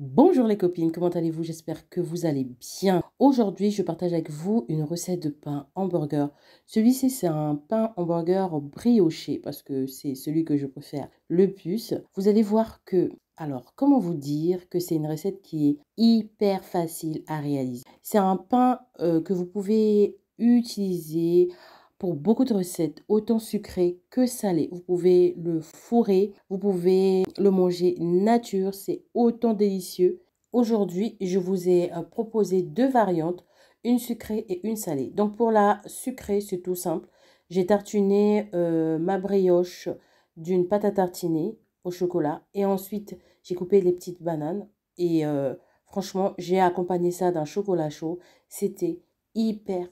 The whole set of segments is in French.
Bonjour les copines, comment allez-vous? J'espère que vous allez bien. Aujourd'hui, je partage avec vous une recette de pain hamburger. Celui-ci, c'est un pain hamburger brioché parce que c'est celui que je préfère le plus. Vous allez voir que, alors, comment vous dire que c'est une recette qui est hyper facile à réaliser. C'est un pain que vous pouvez utiliser pour beaucoup de recettes, autant sucré que salé. Vous pouvez le fourrer, vous pouvez le manger nature, c'est autant délicieux. Aujourd'hui, je vous ai proposé deux variantes, une sucrée et une salée. Donc pour la sucrée, c'est tout simple. J'ai tartiné ma brioche d'une pâte à tartiner au chocolat et ensuite j'ai coupé les petites bananes et franchement, j'ai accompagné ça d'un chocolat chaud. C'était hyper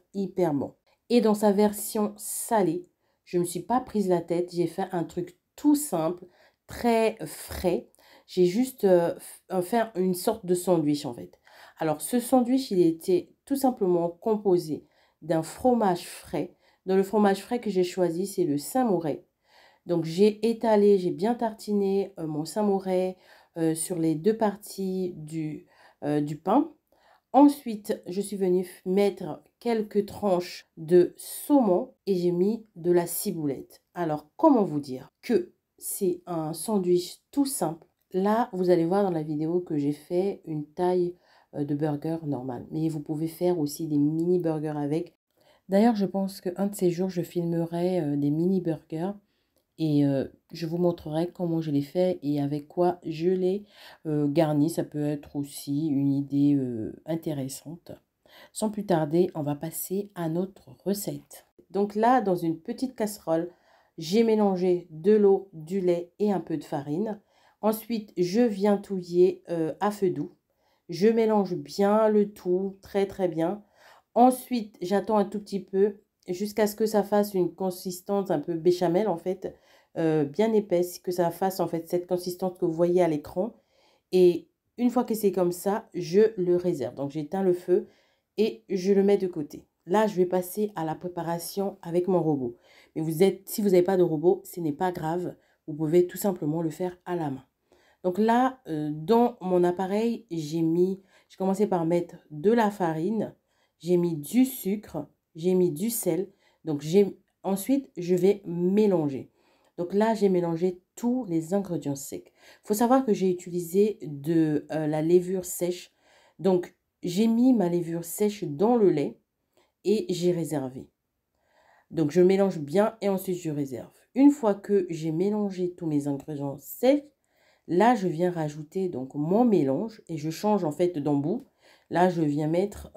bon. Et dans sa version salée, je ne me suis pas prise la tête. J'ai fait un truc tout simple, très frais. J'ai juste fait une sorte de sandwich en fait. Alors ce sandwich, il était tout simplement composé d'un fromage frais. Dans le fromage frais que j'ai choisi, c'est le Saint-Maurais. Donc j'ai étalé, j'ai bien tartiné mon Saint-Maurais sur les deux parties du pain. Ensuite, je suis venue mettre quelques tranches de saumon et j'ai mis de la ciboulette. Alors, comment vous dire que c'est un sandwich tout simple. Là, vous allez voir dans la vidéo que j'ai fait une taille de burger normale. Mais vous pouvez faire aussi des mini burgers avec. D'ailleurs, je pense qu'un de ces jours, je filmerai des mini burgers et je vous montrerai comment je l'ai fait et avec quoi je l'ai garni. Ça peut être aussi une idée intéressante. Sans plus tarder, on va passer à notre recette. Donc là, dans une petite casserole, j'ai mélangé de l'eau, du lait et un peu de farine. Ensuite, je viens touiller à feu doux. Je mélange bien le tout, très bien. Ensuite, j'attends un tout petit peu jusqu'à ce que ça fasse une consistance un peu béchamel en fait, bien épaisse, que ça fasse en fait cette consistance que vous voyez à l'écran. Et une fois que c'est comme ça, je le réserve. Donc j'éteins le feu et je le mets de côté. Là, je vais passer à la préparation avec mon robot. Mais si vous n'avez pas de robot, ce n'est pas grave. Vous pouvez tout simplement le faire à la main. Donc là, dans mon appareil, j'ai commencé par mettre de la farine, j'ai mis du sucre, j'ai mis du sel. Donc ensuite, je vais mélanger. Donc là, j'ai mélangé tous les ingrédients secs. Il faut savoir que j'ai utilisé de la levure sèche. Donc, j'ai mis ma levure sèche dans le lait et j'ai réservé. Donc, je mélange bien et ensuite je réserve. Une fois que j'ai mélangé tous mes ingrédients secs, là, je viens rajouter donc mon mélange et je change en fait d'embout. Là, je viens mettre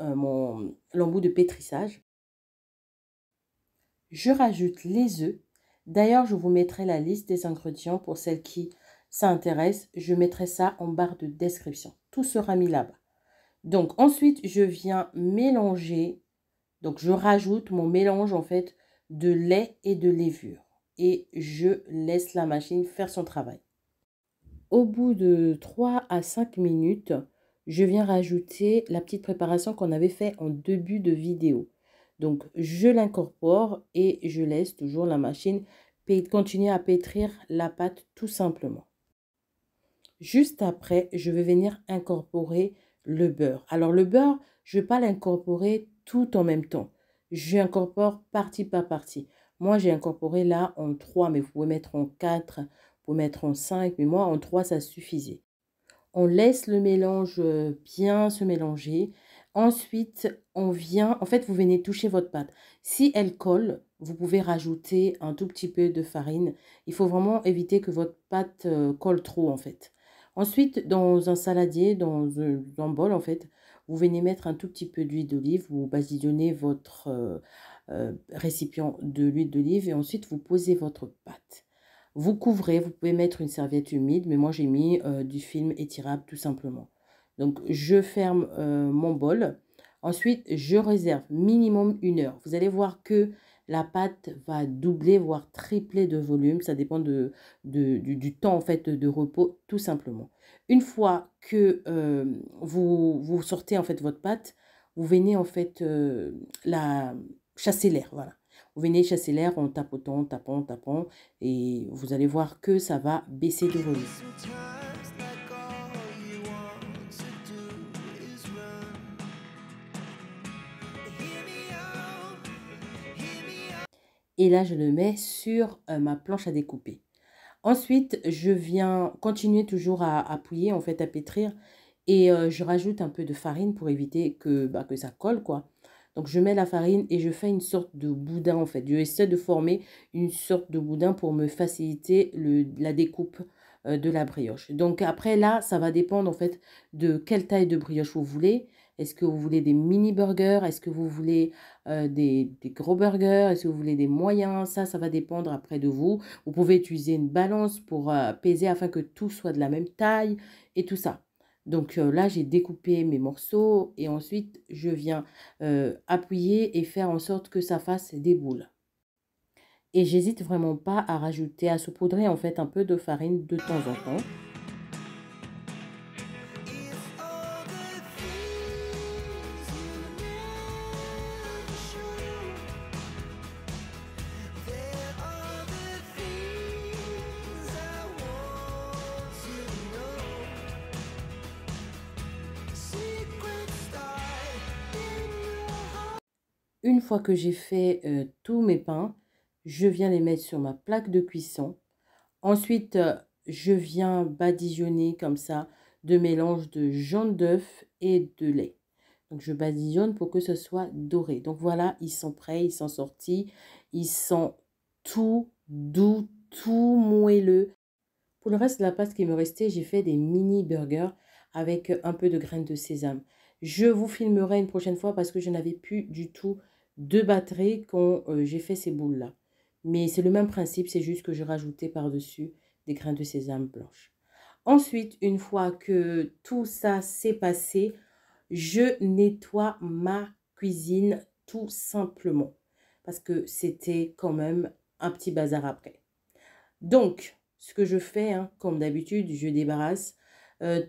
l'embout de pétrissage. Je rajoute les œufs. D'ailleurs, je vous mettrai la liste des ingrédients pour celles qui s'intéressent. Je mettrai ça en barre de description. Tout sera mis là-bas. Donc ensuite, je viens mélanger. Donc je rajoute mon mélange en fait de lait et de levure. Et je laisse la machine faire son travail. Au bout de 3 à 5 minutes, je viens rajouter la petite préparation qu'on avait fait en début de vidéo. Donc, je l'incorpore et je laisse toujours la machine continuer à pétrir la pâte tout simplement. Juste après, je vais venir incorporer le beurre. Alors, le beurre, je ne vais pas l'incorporer tout en même temps. Je l'incorpore partie par partie. Moi, j'ai incorporé là en 3, mais vous pouvez mettre en 4, vous pouvez mettre en 5, mais moi, en 3, ça suffisait. On laisse le mélange bien se mélanger. Ensuite, en fait, vous venez toucher votre pâte. Si elle colle, vous pouvez rajouter un tout petit peu de farine. Il faut vraiment éviter que votre pâte colle trop, en fait. Ensuite, dans un saladier, dans un bol, en fait, vous venez mettre un tout petit peu d'huile d'olive. Vous badigeonnez votre récipient de l'huile d'olive et ensuite, vous posez votre pâte. Vous couvrez, vous pouvez mettre une serviette humide, mais moi j'ai mis du film étirable tout simplement. Donc je ferme mon bol. Ensuite, je réserve minimum 1 heure. Vous allez voir que la pâte va doubler, voire tripler de volume. Ça dépend du temps en fait de repos tout simplement. Une fois que vous sortez en fait votre pâte, vous venez en fait chasser l'air, voilà. Vous venez chasser l'air en tapotant, tapant, et vous allez voir que ça va baisser de volume. Et là, je le mets sur ma planche à découper. Ensuite, je viens continuer toujours à appuyer, en fait, à pétrir. Et je rajoute un peu de farine pour éviter que ça colle, quoi. Donc, je mets la farine et je fais une sorte de boudin, en fait. Je essaie de former une sorte de boudin pour me faciliter la découpe de la brioche. Donc, après, là, ça va dépendre, en fait, de quelle taille de brioche vous voulez. Est-ce que vous voulez des mini burgers? Est-ce que vous voulez des gros burgers? Est-ce que vous voulez des moyens? Ça va dépendre après de vous. Vous pouvez utiliser une balance pour peser afin que tout soit de la même taille et tout ça. Donc là, j'ai découpé mes morceaux et ensuite, je viens appuyer et faire en sorte que ça fasse des boules. Et j'hésite vraiment pas à rajouter, à saupoudrer en fait un peu de farine de temps en temps. Une fois que j'ai fait tous mes pains, je viens les mettre sur ma plaque de cuisson. Ensuite, je viens badigeonner comme ça de mélange de jaune d'œuf et de lait. Donc, je badigeonne pour que ce soit doré. Donc, voilà, ils sont prêts, ils sont sortis. Ils sont tout doux, tout moelleux. Pour le reste de la pâte qui me restait, j'ai fait des mini burgers avec un peu de graines de sésame. Je vous filmerai une prochaine fois parce que je n'avais plus du tout de batterie quand j'ai fait ces boules-là. Mais c'est le même principe, c'est juste que je rajoutais par-dessus des graines de sésame blanches. Ensuite, une fois que tout ça s'est passé, je nettoie ma cuisine tout simplement. Parce que c'était quand même un petit bazar après. Donc, ce que je fais, hein, comme d'habitude, je débarrasse.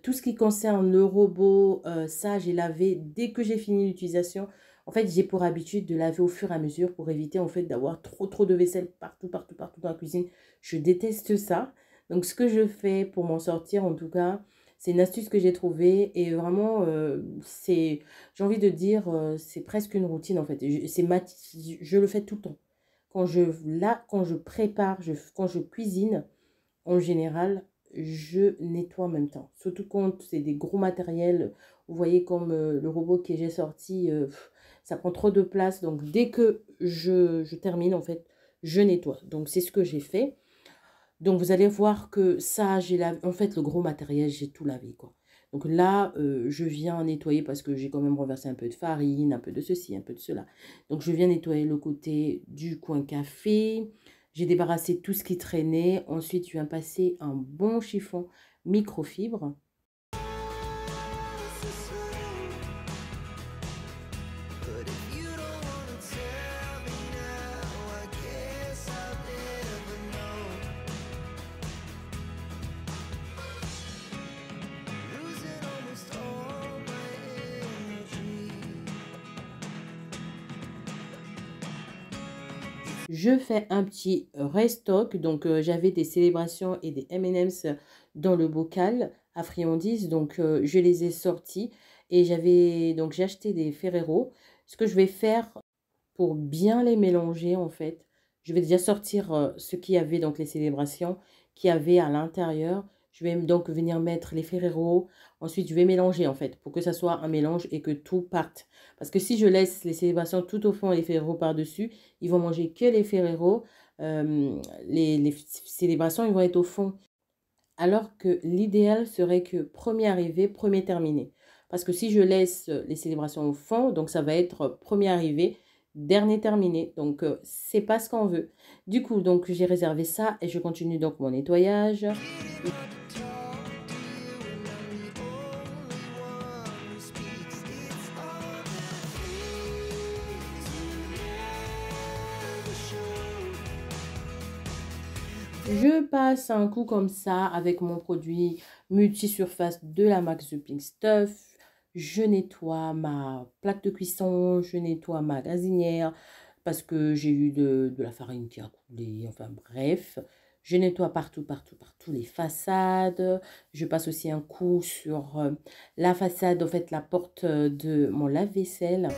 Tout ce qui concerne le robot, ça, j'ai lavé dès que j'ai fini l'utilisation. En fait, j'ai pour habitude de laver au fur et à mesure pour éviter en fait d'avoir trop de vaisselle partout dans la cuisine. Je déteste ça. Donc, ce que je fais pour m'en sortir, en tout cas, c'est une astuce que j'ai trouvée et vraiment, j'ai envie de dire, c'est presque une routine en fait. Je le fais tout le temps. Quand je prépare, quand je cuisine, en général, je nettoie en même temps. Surtout quand c'est des gros matériels. Vous voyez comme le robot que j'ai sorti, ça prend trop de place. Donc, dès que je termine, en fait, je nettoie. Donc, c'est ce que j'ai fait. Donc, vous allez voir que ça, j'ai lavé. En fait, le gros matériel, j'ai tout lavé, quoi. Donc là, je viens nettoyer parce que j'ai quand même renversé un peu de farine, un peu de ceci, un peu de cela. Donc, je viens nettoyer le côté du coin café. J'ai débarrassé tout ce qui traînait. Ensuite, je viens passer un bon chiffon microfibre. Je fais un petit restock, donc j'avais des célébrations et des M&M's dans le bocal à friandises, donc je les ai sortis et j'ai acheté des Ferrero. Ce que je vais faire pour bien les mélanger en fait, je vais déjà sortir ce qu'il y avait, donc les célébrations qu'il y avait à l'intérieur. Je vais donc venir mettre les Ferrero. Ensuite, je vais mélanger en fait pour que ça soit un mélange et que tout parte. Parce que si je laisse les célébrations tout au fond et les Ferrero par-dessus, ils vont manger que les Ferrero. Les célébrations, ils vont être au fond. Alors que l'idéal serait que premier arrivé, premier terminé. Parce que si je laisse les célébrations au fond, donc ça va être premier arrivé, dernier terminé. Donc, c'est pas ce qu'on veut. Du coup, donc j'ai réservé ça et je continue donc mon nettoyage. Je passe un coup comme ça avec mon produit multi-surface de la marque The Pink Stuff. Je nettoie ma plaque de cuisson, je nettoie ma gazinière parce que j'ai eu de la farine qui a coulé. Enfin bref, je nettoie partout les façades. Je passe aussi un coup sur la façade, en fait la porte de mon lave-vaisselle.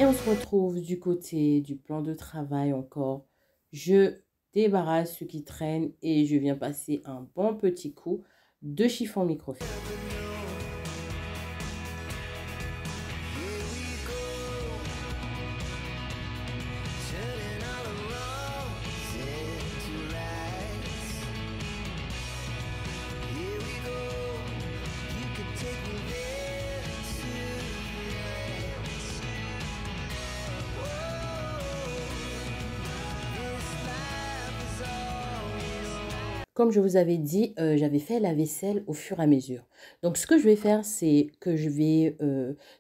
Et on se retrouve du côté du plan de travail encore. Je débarrasse ce qui traîne et je viens passer un bon petit coup de chiffon microfibre. Comme je vous avais dit, j'avais fait la vaisselle au fur et à mesure. Donc ce que je vais faire, c'est que je vais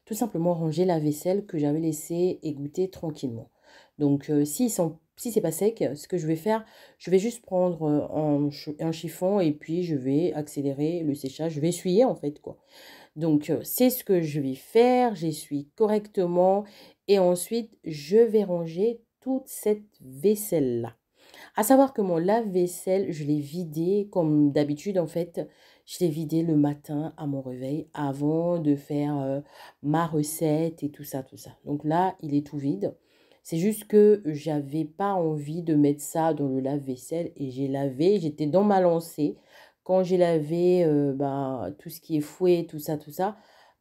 tout simplement ranger la vaisselle que j'avais laissée égoutter tranquillement. Donc si c'est pas sec, ce que je vais faire, je vais juste prendre un chiffon et puis je vais accélérer le séchage. Je vais essuyer en fait quoi. Donc c'est ce que je vais faire. J'essuie correctement et ensuite je vais ranger toute cette vaisselle-là. À savoir que mon lave-vaisselle, je l'ai vidé comme d'habitude en fait. Je l'ai vidé le matin à mon réveil avant de faire ma recette et tout ça, tout ça. Donc là, il est tout vide. C'est juste que j'avais pas envie de mettre ça dans le lave-vaisselle et j'ai lavé. J'étais dans ma lancée. Quand j'ai lavé tout ce qui est fouet, tout ça,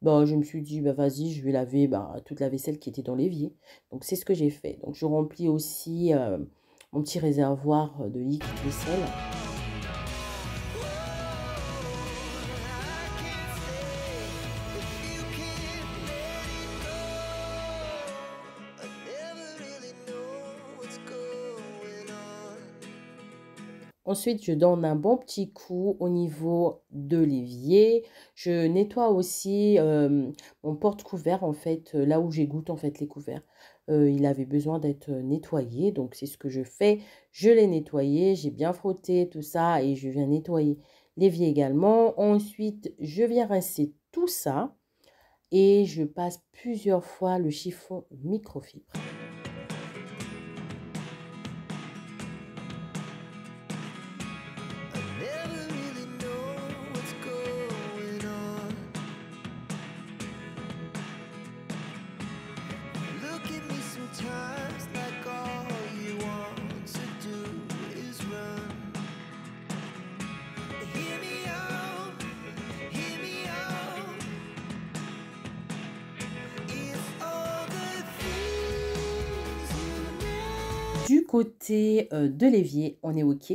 bah, je me suis dit, bah, vas-y, je vais laver toute la vaisselle qui était dans l'évier. Donc c'est ce que j'ai fait. Donc je remplis aussi mon petit réservoir de liquide vaisselle. Ensuite, je donne un bon petit coup au niveau de l'évier. Je nettoie aussi mon porte-couvert, en fait, là où j'égoutte en fait les couverts. Il avait besoin d'être nettoyé, donc c'est ce que je fais. Je l'ai nettoyé, j'ai bien frotté tout ça et je viens nettoyer l'évier également. Ensuite, je viens rincer tout ça et je passe plusieurs fois le chiffon microfibre. Du côté de l'évier, on est OK.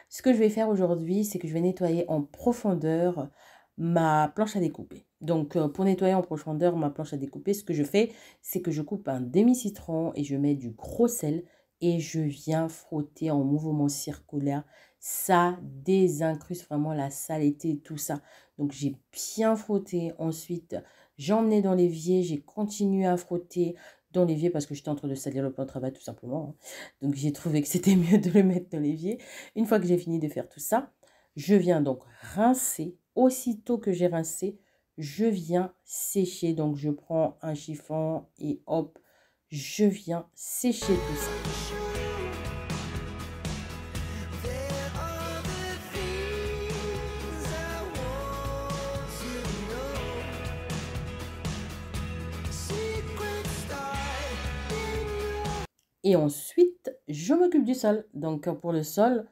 Ce que je vais faire aujourd'hui, c'est que je vais nettoyer en profondeur ma planche à découper. Donc, pour nettoyer en profondeur ma planche à découper, ce que je fais, c'est que je coupe un demi-citron et je mets du gros sel et je viens frotter en mouvement circulaire. Ça désincruste vraiment la saleté, tout ça. Donc, j'ai bien frotté. Ensuite, j'ai emmené dans l'évier, j'ai continué à frotter dans l'évier parce que j'étais en train de salir le plan de travail tout simplement. Donc, j'ai trouvé que c'était mieux de le mettre dans l'évier. Une fois que j'ai fini de faire tout ça, je viens donc rincer. Aussitôt que j'ai rincé, je viens sécher. Donc, je prends un chiffon et hop, je viens sécher tout ça. Et ensuite, je m'occupe du sol. Donc, pour le sol,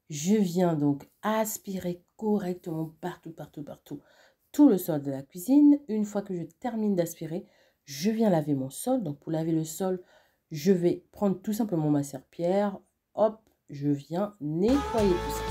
je viens donc aspirer correctement partout, partout, partout, tout le sol de la cuisine. Une fois que je termine d'aspirer, je viens laver mon sol. Donc, pour laver le sol, je vais prendre tout simplement ma serpillière. Hop, je viens nettoyer tout ça.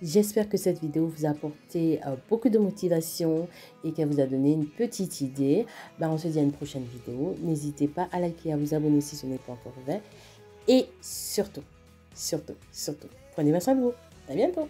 J'espère que cette vidéo vous a apporté beaucoup de motivation et qu'elle vous a donné une petite idée. On se dit à une prochaine vidéo. N'hésitez pas à liker, à vous abonner si ce n'est pas encore fait. Et surtout, surtout, surtout, prenez bien soin de vous. À bientôt.